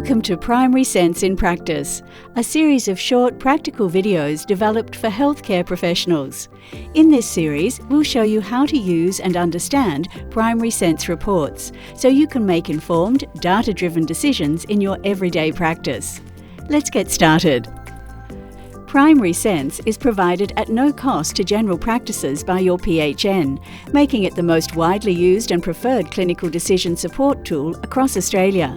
Welcome to Primary Sense in Practice, a series of short practical videos developed for healthcare professionals. In this series, we'll show you how to use and understand Primary Sense reports so you can make informed, data-driven decisions in your everyday practice. Let's get started. Primary Sense is provided at no cost to general practices by your PHN, making it the most widely used and preferred clinical decision support tool across Australia.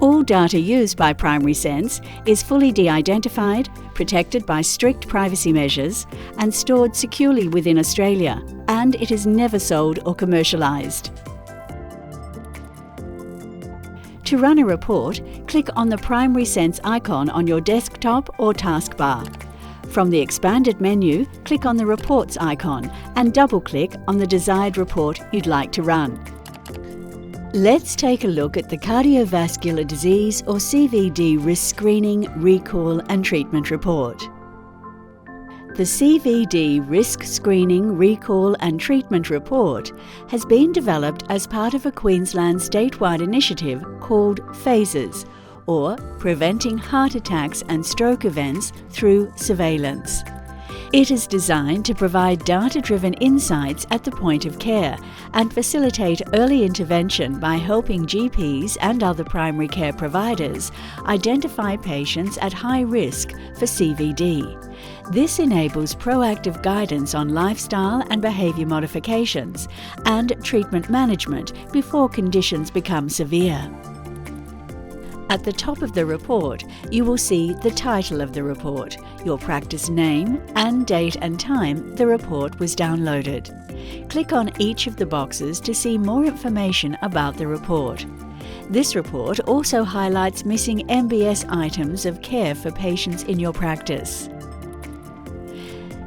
All data used by Primary Sense is fully de-identified, protected by strict privacy measures, and stored securely within Australia, and it is never sold or commercialised. To run a report, click on the Primary Sense icon on your desktop or taskbar. From the expanded menu, click on the Reports icon and double-click on the desired report you'd like to run. Let's take a look at the Cardiovascular Disease or CVD Risk Screening, Recall and Treatment Report. The CVD Risk Screening, Recall and Treatment Report has been developed as part of a Queensland statewide initiative called PHASES, or Preventing Heart Attacks and Stroke Events Through Surveillance. It is designed to provide data-driven insights at the point of care and facilitate early intervention by helping GPs and other primary care providers identify patients at high risk for CVD. This enables proactive guidance on lifestyle and behaviour modifications and treatment management before conditions become severe. At the top of the report, you will see the title of the report, your practice name, and date and time the report was downloaded. Click on each of the boxes to see more information about the report. This report also highlights missing MBS items of care for patients in your practice.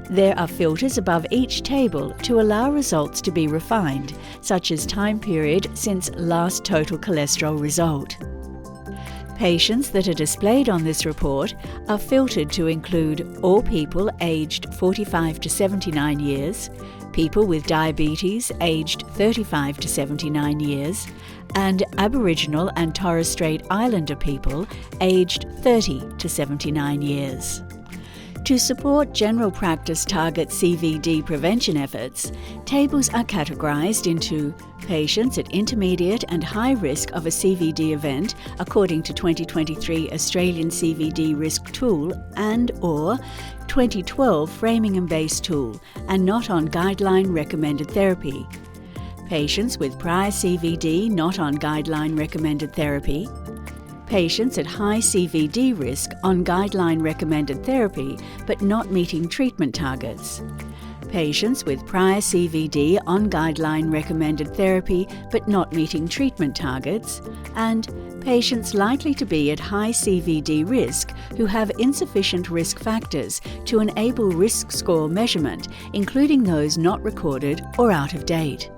There are filters above each table to allow results to be refined, such as time period since last total cholesterol result. Patients that are displayed on this report are filtered to include all people aged 45 to 79 years, people with diabetes aged 35 to 79 years, and Aboriginal and Torres Strait Islander people aged 30 to 79 years. To support general practice target CVD prevention efforts, tables are categorised into patients at intermediate and high risk of a CVD event according to 2023 Australian CVD Risk Tool and/or 2012 Framingham Base Tool and not on guideline recommended therapy, patients with prior CVD not on guideline recommended therapy, patients at high CVD risk on guideline recommended therapy but not meeting treatment targets, patients with prior CVD on guideline recommended therapy but not meeting treatment targets, and patients likely to be at high CVD risk who have insufficient risk factors to enable risk score measurement, including those not recorded or out of date.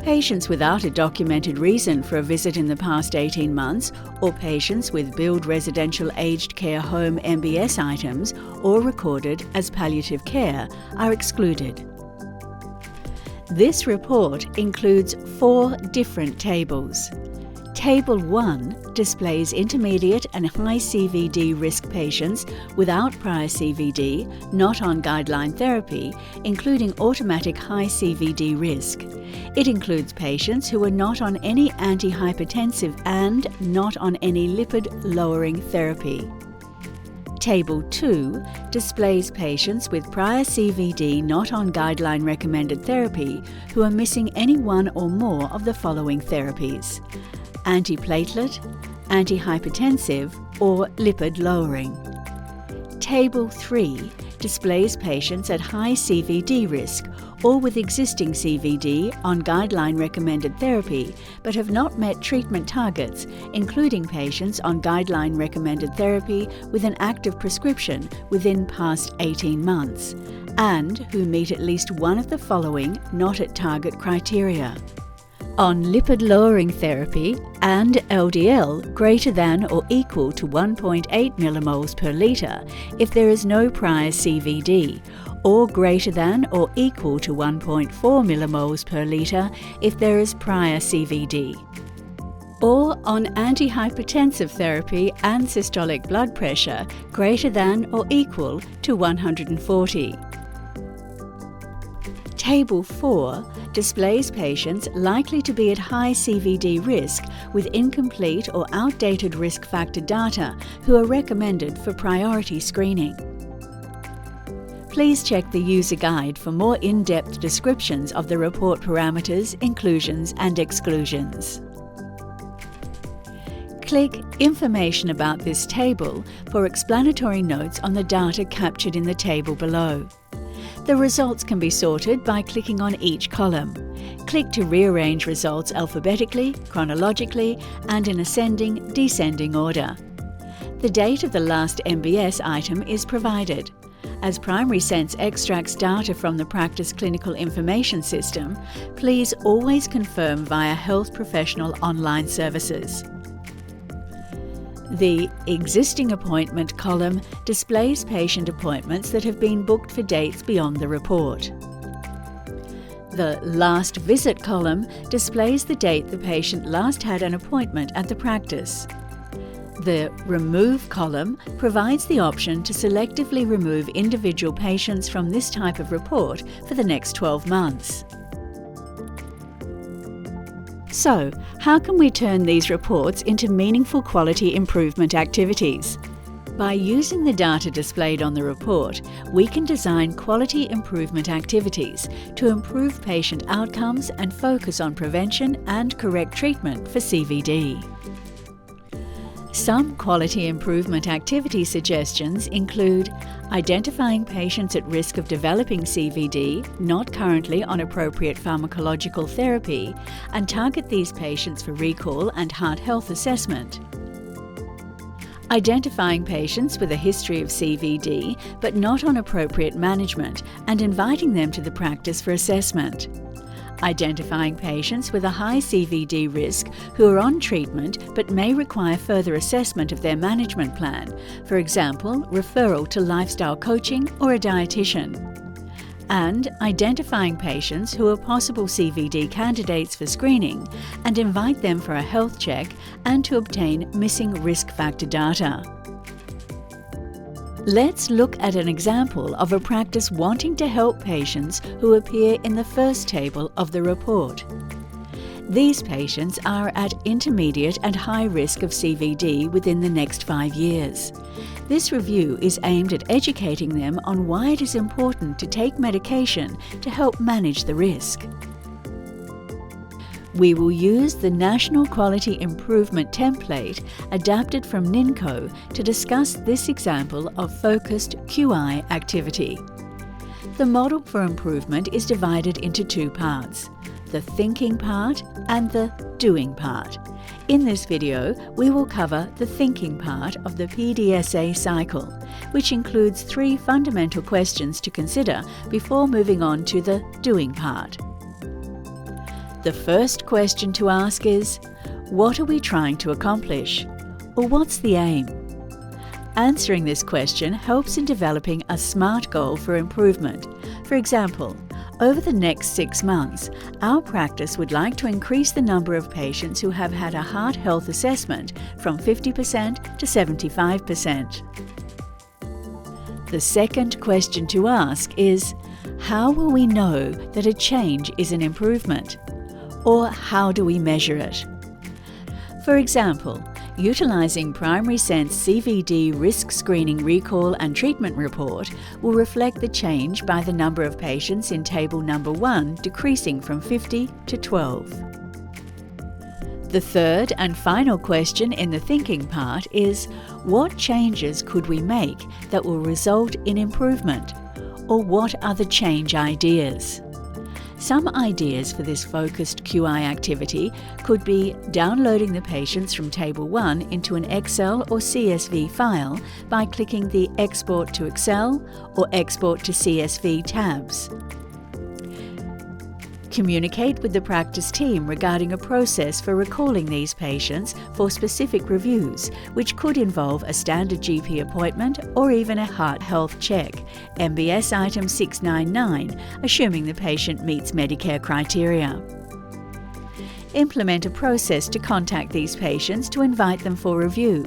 Patients without a documented reason for a visit in the past 18 months or patients with billed residential aged care home MBS items or recorded as palliative care are excluded. This report includes 4 different tables. Table 1 displays intermediate and high CVD risk patients without prior CVD, not on guideline therapy, including automatic high CVD risk. It includes patients who are not on any antihypertensive and not on any lipid-lowering therapy. Table 2 displays patients with prior CVD not on guideline recommended therapy who are missing any one or more of the following therapies: antiplatelet, antihypertensive, or lipid-lowering. Table 3 displays patients at high CVD risk or with existing CVD on guideline recommended therapy but have not met treatment targets, including patients on guideline recommended therapy with an active prescription within past 18 months, and who meet at least one of the following not at target criteria: on lipid-lowering therapy and LDL greater than or equal to 1.8 millimoles per litre if there is no prior CVD, or greater than or equal to 1.4 millimoles per litre if there is prior CVD. or on antihypertensive therapy and systolic blood pressure greater than or equal to 140. Table 4 displays patients likely to be at high CVD risk with incomplete or outdated risk factor data who are recommended for priority screening. Please check the user guide for more in-depth descriptions of the report parameters, inclusions and exclusions. Click Information about this table for explanatory notes on the data captured in the table below. The results can be sorted by clicking on each column. Click to rearrange results alphabetically, chronologically, and in ascending/descending order. The date of the last MBS item is provided. As Primary Sense extracts data from the practice clinical information system, please always confirm via health professional online services. The Existing Appointment column displays patient appointments that have been booked for dates beyond the report. The Last Visit column displays the date the patient last had an appointment at the practice. The Remove column provides the option to selectively remove individual patients from this type of report for the next 12 months. So, how can we turn these reports into meaningful quality improvement activities? By using the data displayed on the report, we can design quality improvement activities to improve patient outcomes and focus on prevention and correct treatment for CVD. Some quality improvement activity suggestions include identifying patients at risk of developing CVD not currently on appropriate pharmacological therapy and target these patients for recall and heart health assessment. Identifying patients with a history of CVD but not on appropriate management and inviting them to the practice for assessment. Identifying patients with a high CVD risk who are on treatment but may require further assessment of their management plan, for example, referral to lifestyle coaching or a dietitian. And identifying patients who are possible CVD candidates for screening and invite them for a health check and to obtain missing risk factor data. Let's look at an example of a practice wanting to help patients who appear in the first table of the report. These patients are at intermediate and high risk of CVD within the next 5 years. This review is aimed at educating them on why it is important to take medication to help manage the risk. We will use the National Quality Improvement Template adapted from NINCO to discuss this example of focused QI activity. The model for improvement is divided into 2 parts, the thinking part and the doing part. In this video, we will cover the thinking part of the PDSA cycle, which includes 3 fundamental questions to consider before moving on to the doing part. The first question to ask is, what are we trying to accomplish? Or what's the aim? Answering this question helps in developing a SMART goal for improvement. For example, over the next 6 months, our practice would like to increase the number of patients who have had a heart health assessment from 50% to 75%. The second question to ask is, how will we know that a change is an improvement? Or how do we measure it? For example, utilising Primary Sense CVD Risk Screening Recall and Treatment Report will reflect the change by the number of patients in Table Number 1 decreasing from 50 to 12. The third and final question in the thinking part is, what changes could we make that will result in improvement? Or what are the change ideas? Some ideas for this focused QI activity could be downloading the patients from Table 1 into an Excel or CSV file by clicking the Export to Excel or Export to CSV tabs. Communicate with the practice team regarding a process for recalling these patients for specific reviews, which could involve a standard GP appointment or even a heart health check, MBS item 699, assuming the patient meets Medicare criteria. Implement a process to contact these patients to invite them for review.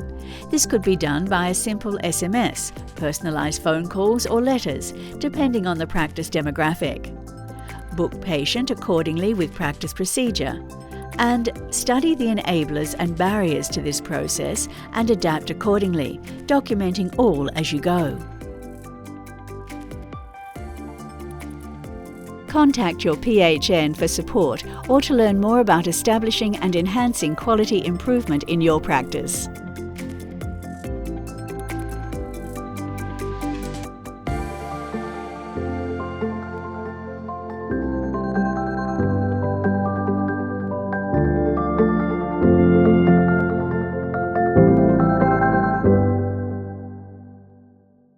This could be done by a simple SMS, personalised phone calls or letters, depending on the practice demographic. Book patient accordingly with practice procedure. And study the enablers and barriers to this process and adapt accordingly, documenting all as you go. Contact your PHN for support or to learn more about establishing and enhancing quality improvement in your practice.